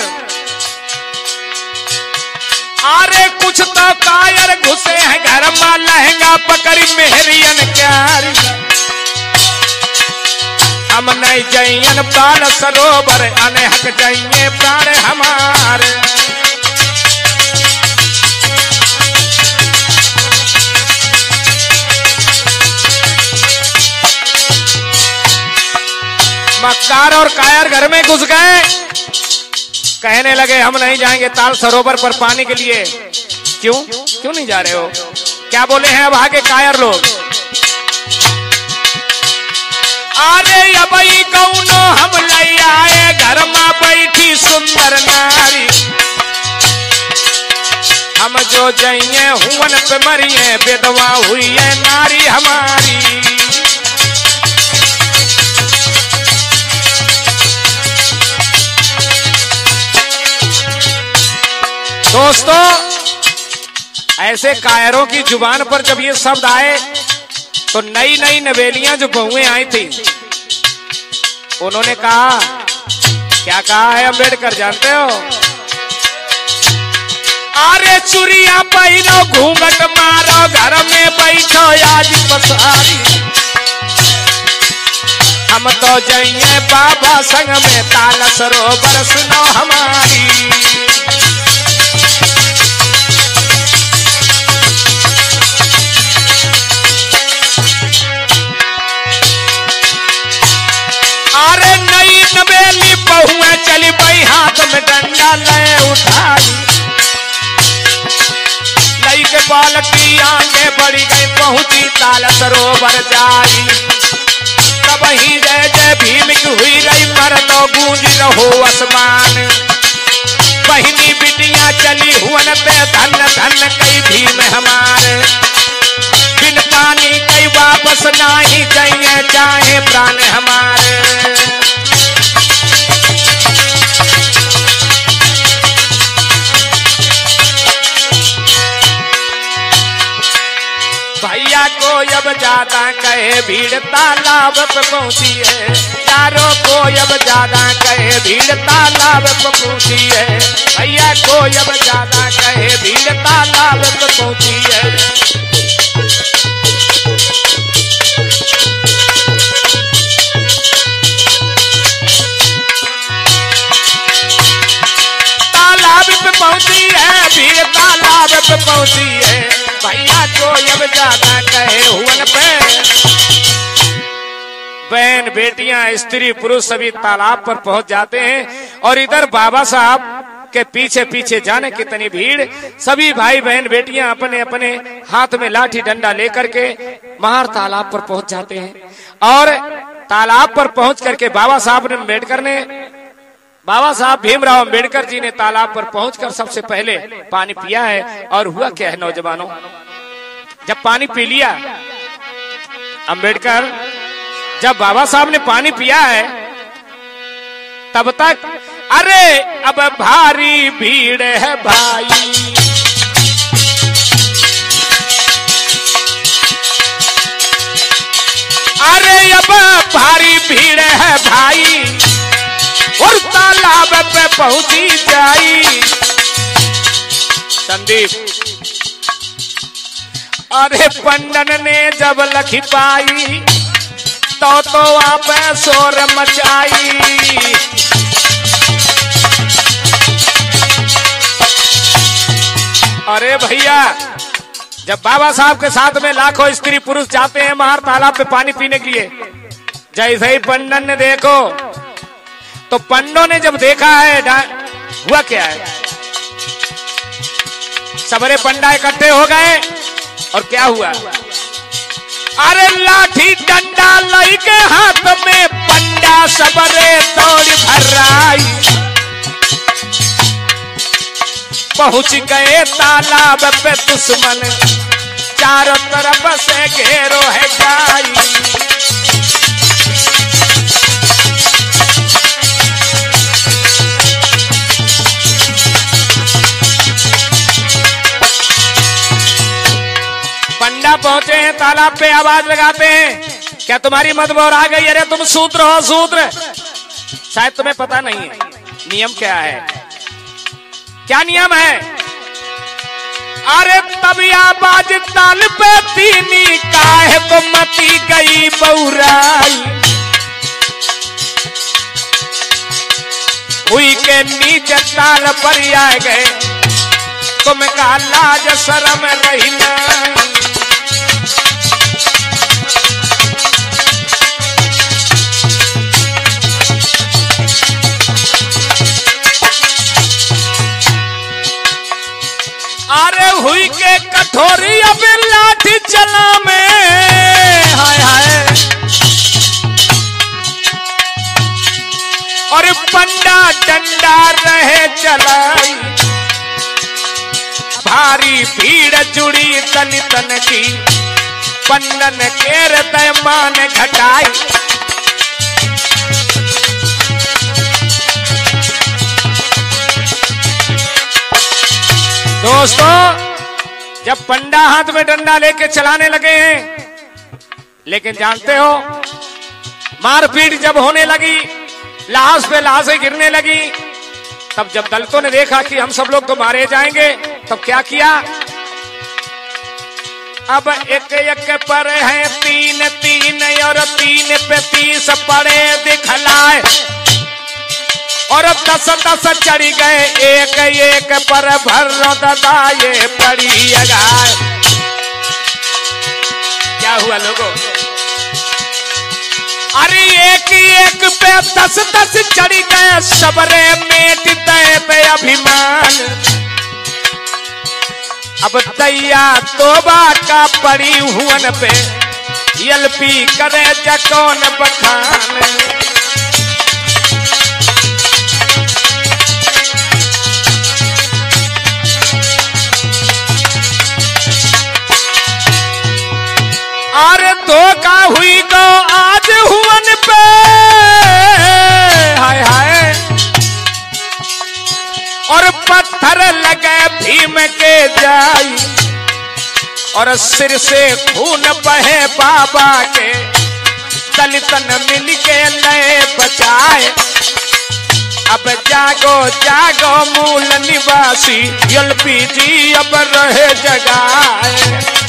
अरे कुछ तो कायर घुसे हैं घर में, लहंगा पकड़ी मेहरियन क्यारी, हम नहीं जइयन बाल सरोवर, अनहक जइये प्राण हमारे। मक्कार और कायर घर में घुस गए, कहने लगे हम नहीं जाएंगे ताल सरोवर पर पानी के लिए। क्यों क्यों नहीं जा रहे हो? क्या बोले हैं अब आगे कायर लोग? अरे अबई कौनो हम लई आए, घर में बैठी सुंदर नारी, हम जो जइए हुवन पे मरिए, बेदवा हुई है नारी हमारी। दोस्तों, ऐसे कायरों की जुबान पर जब ये शब्द आए तो नई नई नवेलियां जो बहुएं आई थी, उन्होंने कहा, क्या कहा है अम्बेडकर जानते हो? अरे चुरिया पहनो घूंघट मारो, घर में बैठो आज पसारी, हम तो जाइए बाबा संग में, ताल सरोवर सुनो हमारी। अरे नई नवेली बहुएं चली पई, हाथ में डंडा ले उठाई, लई के बाल्टी आगे बढ़ी गई, पहुंची ताल सरोवर जाई। तब ही जय जय भीम की हुई रही, मरनो गूंज रहो आसमान, बहिनी बिटियां चली हुवन पे, धन धन कई भीम हमारे, बिन पानी कई वापस नहीं जाइए, चाहे प्राण हमारे। भैया को अब ज्यादा कहे भीड़ तालाब पे पहुंची है, यारों को अब ज्यादा कहे भीड़ तालाब पे पहुंची है, भैया को अब ज्यादा कहे भीड़ तालाब पे पहुंची है। तालाब पे पहुंची है, भीड़ तालाब पे पहुंची है, भैया को अब ज्यादा कहे हुवन पे। बहन बेटियां स्त्री पुरुष सभी तालाब पर पहुंच जाते हैं, और इधर बाबा साहब के पीछे पीछे जाने कितनी भीड़। सभी भाई बहन बेटियां अपने अपने हाथ में लाठी डंडा लेकर के महार तालाब पर पहुंच जाते हैं, और तालाब पर पहुंच करके बाबा साहब भीमराव अंबेडकर जी ने तालाब पर पहुंचकर सबसे पहले पानी पिया है। और हुआ क्या है नौजवानों, जब पानी पी लिया अंबेडकर, जब बाबा साहब ने पानी पिया है, तब तक अरे अब भारी भीड़ है भाई, अरे अब भारी भीड़ है भाई, और तालाब पे पहुंची जाई, संदीप। अरे पंडन ने जब लखी पाई तो आप शोर मचाई। अरे भैया, जब बाबा साहब के साथ में लाखों स्त्री पुरुष जाते हैं मार तालाब पे पानी पीने के लिए, जैसे ही पंडन ने देखो तो पंडों ने जब देखा है हुआ क्या है, सबरे पंडा इकट्ठे हो गए और क्या हुआ, अरे लाठी डंडा लई के हाथ में पंडा सबरे दौड़ भर्राई। पहुंच गए तालाब पे दुश्मन चारों तरफ से घेरो है जाई। पंडा पहुंचे हैं तालाब पे, आवाज लगाते हैं, क्या तुम्हारी मतबोर आ गई? अरे तुम सूत्र हो सूत्र, शायद तुम्हें पता नहीं है नियम क्या है। क्या नियम है? अरे तभी आवाज ताल पे तीनी काहे को मती गई बौराई। हुई के नीचे ताल पर आ गए, तुम का लाज शर्म रही ना। अरे हुई के कठोरी अब लाठी चला में, हाय हाय। और पंडा डंडा रहे चलाई, भारी भीड़ जुड़ी तन तन की, पंडन केर मान घटाई। दोस्तों, जब पंडा हाथ में डंडा लेके चलाने लगे हैं, लेकिन जानते हो मारपीट जब होने लगी, लाश पे लाशें गिरने लगी, तब जब दलितों ने देखा कि हम सब लोग तो मारे जाएंगे, तब क्या किया? अब एक एक पर है तीन तीन और तीन पे 30 पड़े दिखलाए, और 10 चढ़ गए एक एक पर भर्रो ददाए पड़ी अगाए। क्या हुआ लोगों? अरे एक एक पे 10 चढ़ गए, सबरे मेट दे पे अभिमान। अब दैया तोबा का पड़ी हुअन पे, यलपी करे जकौन बखान। अरे धोखा हुई गो आज हुअन पे, हाय हाय। और पत्थर लगे भीम के जाई, और सिर से खून बहे बाबा के, दलितन मिल के लए बचाए। अब जागो जागो मूल निवासी, यलपी जी अब रहे जगाए।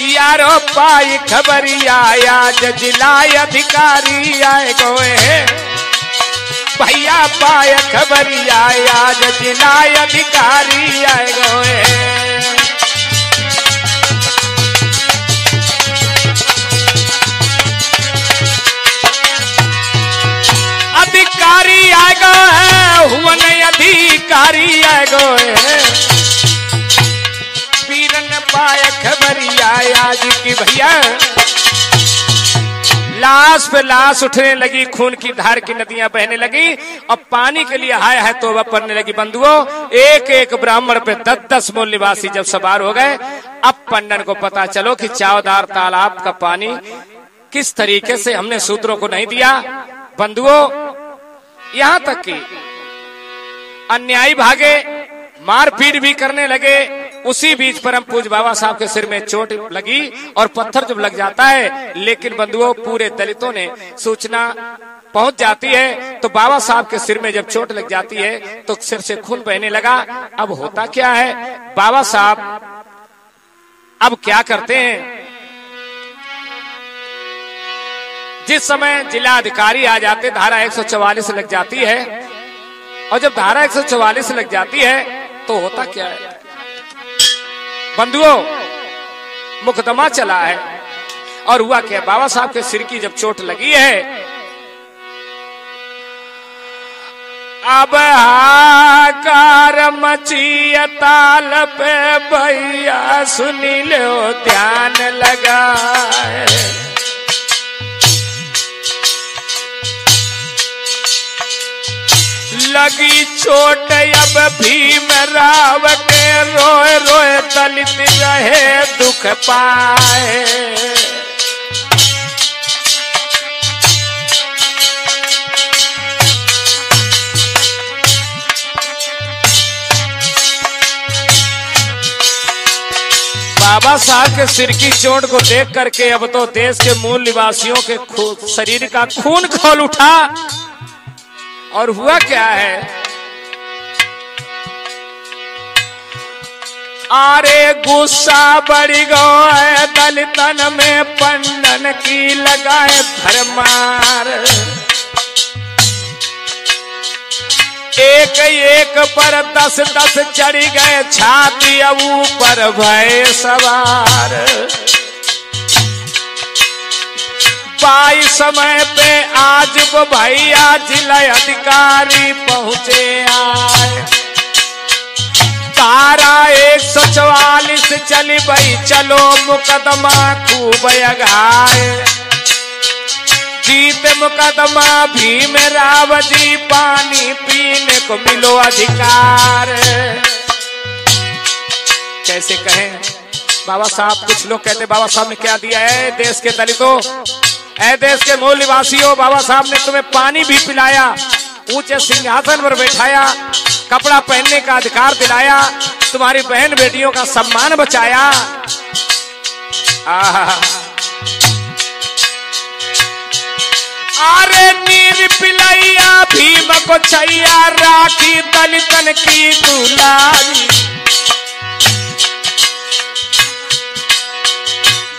यारो पाई खबरिया आज जिलाए अधिकारी आए गोए, भैया पाए खबरिया आज जिलाए अधिकारी आए गोए। अधिकारी आए गए, हुआ नहीं अधिकारी आए गोए, पाया खबरिया आज की भैया। लाश पे लाश उठने लगी, खून की धार की नदियां बहने लगी, और पानी के लिए हाय हाय तौबा पड़ने लगी। बंधुओं, एक एक ब्राह्मण पे 10 मूल निवासी जब सवार हो गए, अब पंडन को पता चलो कि चावदार तालाब का पानी किस तरीके से हमने सूत्रों को नहीं दिया। बंधुओं, यहां तक कि अन्यायी भागे, मारपीट भी करने लगे, उसी बीच परम पूज बाबा साहब के सिर में चोट लगी और पत्थर जब लग जाता है, लेकिन बंधुओं पूरे दलितों ने सूचना पहुंच जाती है तो बाबा साहब के सिर में जब चोट लग जाती है तो सिर से खून बहने लगा। अब होता क्या है, बाबा साहब अब क्या करते हैं, जिस समय जिला अधिकारी आ जाते धारा 144 लग जाती है, और जब धारा 144 लग जाती है तो होता क्या है बंधुओं, मुकदमा चला है। और हुआ क्या, बाबा साहब के सिर की जब चोट लगी है, अब हाकार मची ताल पे भैया सुनी लो ध्यान लगाए। लगी चोट अब भीम राव के रोए रोए दलित रहे दुख पाए। बाबा साहब के सिर की चोट को देख करके अब तो देश के मूल निवासियों के शरीर का खून खौल उठा। और हुआ क्या है, अरे गुस्सा बढ़ गया दलितन में, पंडन की लगाए भरमार। एक एक पर 10-10 चढ़ गए छाती, अब ऊपर भय सवार। पाई समय पे आज वो भैया जिला अधिकारी पहुंचे आए। धारा 144 चली भाई चलो मुकदमा खूब अगाए। जीत मुकदमा भीम राव जी, पानी पीने को मिलो अधिकार। कैसे कहें बाबा साहब, कुछ लोग कहते बाबा साहब ने क्या दिया है देश के दलितों, ऐ देश के मूल निवासियों, बाबा साहब ने तुम्हें पानी भी पिलाया, ऊंचे सिंहासन पर बैठाया, कपड़ा पहनने का अधिकार दिलाया, तुम्हारी बहन बेटियों का सम्मान बचाया। अरे नीर पिलैया भीम को छैया, राखी दलितन की दुलारी।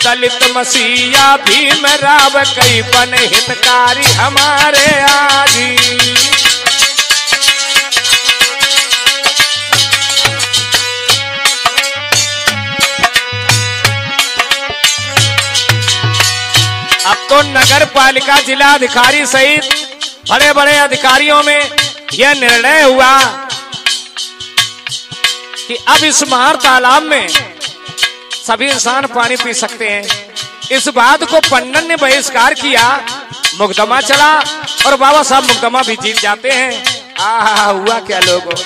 दलित मसीहा भीम राव कई बन हितकारी हमारे आजी। अब तो नगर पालिका जिला अधिकारी सहित बड़े बड़े अधिकारियों में यह निर्णय हुआ कि अब इस महार तालाब में सभी इंसान पानी पी सकते हैं। इस बात को पंडन ने बहिष्कार किया, मुकदमा चला और बाबा साहब मुकदमा भी जीत जाते हैं। हुआ क्या लोगों,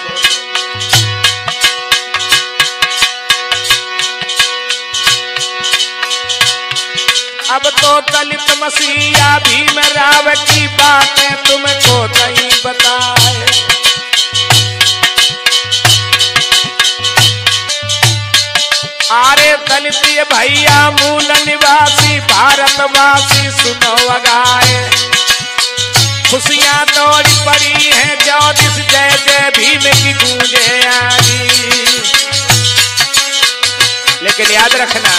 अब तो दलित मसीहा भीम राव की बातें तुमको नहीं बताए। अरे दलित भैया मूल निवासी भारतवासी सुनो अगाए। खुशियां दौड़ी पड़ी हैं 24 जय जय भीम की गूंजे आई। लेकिन याद रखना,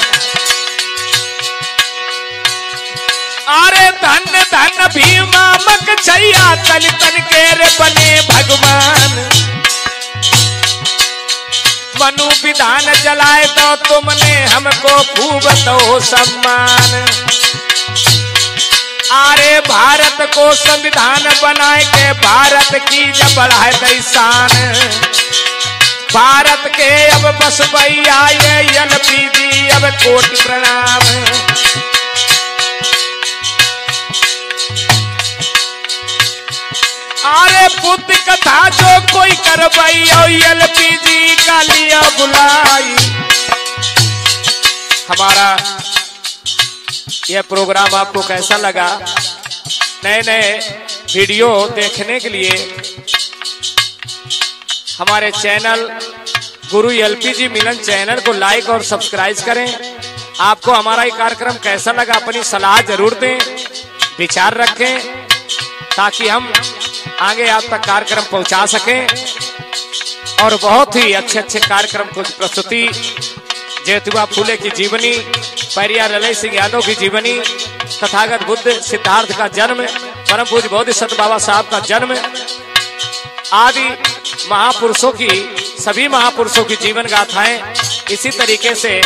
अरे धन धन भीमा मक छैया, दलितन के रे बने भगवान। मनु विधान जलाए तो तुमने हमको खूब दो सम्मान। अरे भारत को संविधान बनाए के भारत की जब बढ़ाए गई शान। भारत के अब बस भैया ये एलपीजी, अब कोटि प्रणाम। अरे पुत्र कथा जो कोई करवाई, एलपीजी का लिया बुलाई। हमारा यह प्रोग्राम आपको कैसा लगा? नए नए वीडियो देखने के लिए हमारे चैनल गुरु एलपीजी मिलन चैनल को लाइक और सब्सक्राइब करें। आपको हमारा ये कार्यक्रम कैसा लगा अपनी सलाह जरूर दें, विचार रखें, ताकि हम आगे आप तक कार्यक्रम पहुंचा सकें और बहुत ही अच्छे अच्छे कार्यक्रम को प्रस्तुति ज्योतिबा फूले की जीवनी, परियार ललय सिंह यादव की जीवनी, तथागत बुद्ध सिद्धार्थ का जन्म, परम पूज्य बोधिसत्व बाबा साहब का जन्म आदि महापुरुषों की, सभी महापुरुषों की जीवन गाथाएं इसी तरीके से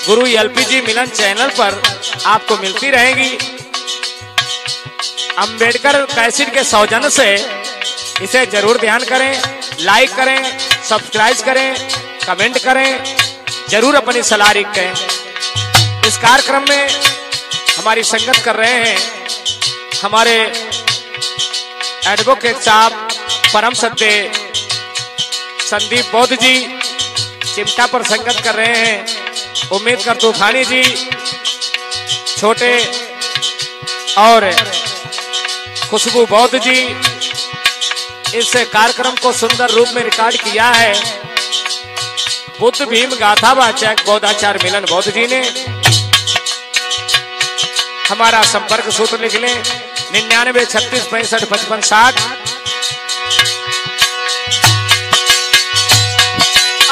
गुरु एलपीजी मिलन चैनल पर आपको मिलती रहेंगी। अंबेडकर कैसेट के सौजन्य से इसे जरूर ध्यान करें, लाइक करें, सब्सक्राइब करें, कमेंट करें, जरूर अपनी सलाह रखें। इस कार्यक्रम में हमारी संगत कर रहे हैं हमारे एडवोकेट साहब परम सत्य संदीप बौद्ध जी, चिमटा पर संगत कर रहे हैं उम्मीद कर तूफानी जी, छोटे और खुशबू बौद्ध जी। इस कार्यक्रम को सुंदर रूप में रिकॉर्ड किया है बुद्ध भीम गाथा वाचक बौद्धाचार्य मिलन बौद्ध जी ने। हमारा संपर्क सूत्र लिख लें 99 36 65 55 60।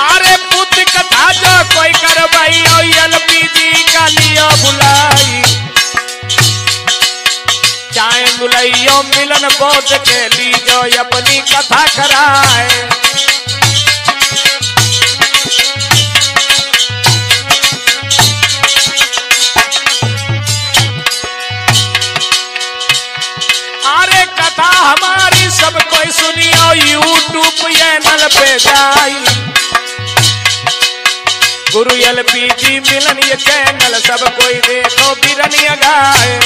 अरे बुद्ध कथा जो कोई करवाई एलपीजी का लियो बुलाई, चाहे बुलाइयो मिलन बौद्ध के ली जो अपनी कथा कराए। अरे कथा हमारी सब कोई सुनियो यूट्यूब चैनल पे जाई, गुरु एलपीजी मिलन ये चैनल सब कोई देखो बिरनिया गाए।